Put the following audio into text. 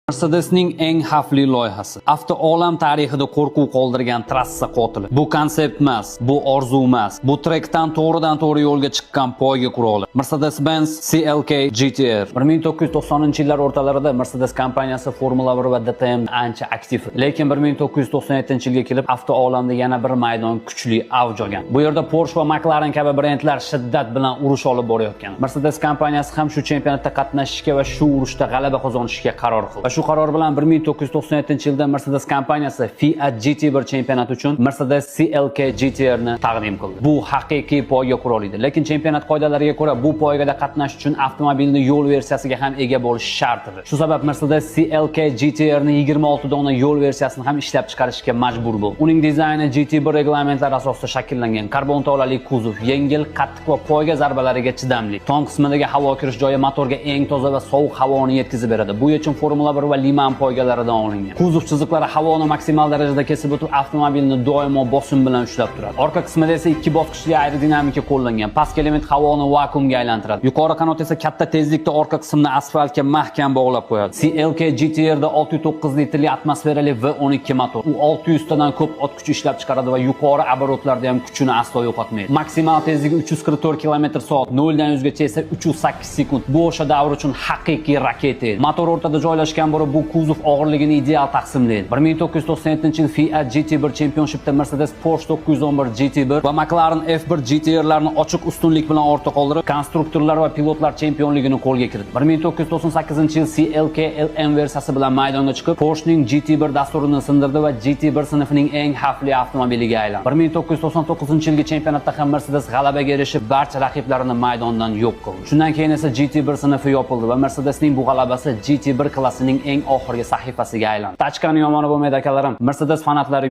Mercedes'ning eng xavfli loyihasi. Avtoolam tarixida qo'rquv qoldirgan trassa qotili. Bu konsept emas, bu orzu emas. Bu trekdan to'g'ridan-to'g'ri yo'lga chiqqan poyga quroli. Mercedes-Benz CLK GTR. 1990-yillar o'rtalarida Mercedes kompaniyasi Formula 1 va DTM ancha aktiv. Lekin 1997-yilga kelib avtoolamda yana bir maydon kuchli avj olgan. Bu yerda Porsche va McLaren kabi brendlar shiddat bilan urush olib borayotgan. Mercedes kompaniyasi ham shu chempionatda qatnashishga va shu urushda g'alaba qozonishga qaror qildi. Shu qaror bilan 1997-yilda Mercedes kompaniyasi Fiat GT1 chempionati uchun Mercedes CLK GTR ni taqdim qildi. Bu haqiqiy poyga quroli edi. Lekin chempionat qoidalariga ko'ra bu poygada qatnashish uchun avtomobilning yo'l versiyasiga ham ega bo'lish shart edi. Shu sabab Mercedes CLK GTR ni 26 dona yo'l versiyasini ham ishlab chiqarishga majbur bo'ldi. Uning dizayni GT1 reglamentlari asosida shakllangan. Karbon tolali kuzov, yengil, qattiq va poyga zarbalariga chidamli. Tom qismidagi havo kirish joyi motorga eng toza va sovuq havoni yetkazib beradi. Bu yechim Formula 1 va Liman poygalaridan olingan. Kuzov chiziqlari havoni maksimal darajada kesib o'tib, avtomobilni doimo bosim bilan ushlab turadi. Orqa qismida esa ikki bosqichli aerodinamika qo'llangan. Pastki element havoni vakuumga aylantiradi. Yuqori qanot esa katta tezlikda orqa qismni asfaltga mahkam bog'lab qo'yadi. CLK GTR da 609 litrli atmosferali V12 motor. U 600 tadan ko'p ot kuchi ishlab chiqaradi va yuqori oborotlarda ham kuchini aslo yo'qotmaydi. Maksimal tezligi 344 km/s, 0 dan 100 gacha esa 308 sekund. Bu o'sha davr uchun haqiqiy raketa edi. Motor o'rtada joylashgan bo'lib, bu kuzov og'irligini ideal taqsimlaydi. 1997-yil Fiat GT1 Championshipda Mercedes Porsche 911 GT1 va McLaren F1 GTR'larni ochiq ustunlik bilan ortda qoldirib, konstruktorlar va pilotlar chempionligini qo'lga kiritdi. 1998-yil CLK LM versiyasi bilan maydonga chiqib, Porsche'ning GT1 dasturini sindirdi va GT1 sinfining eng xavfli avtomobiliga aylandi. 1999-yilgi chempionatda ham Mercedes g'alabaga erishib, barcha raqiblarini maydondan yo'q qildi. Shundan keyin esa GT1 sinfi yopildi va Mercedesning bu g'alabasi GT1 klassining eng oxirgi sahifasiga aylandi. Tachkani yomoni bo'lmaydi akalarim. Mercedes fanatlari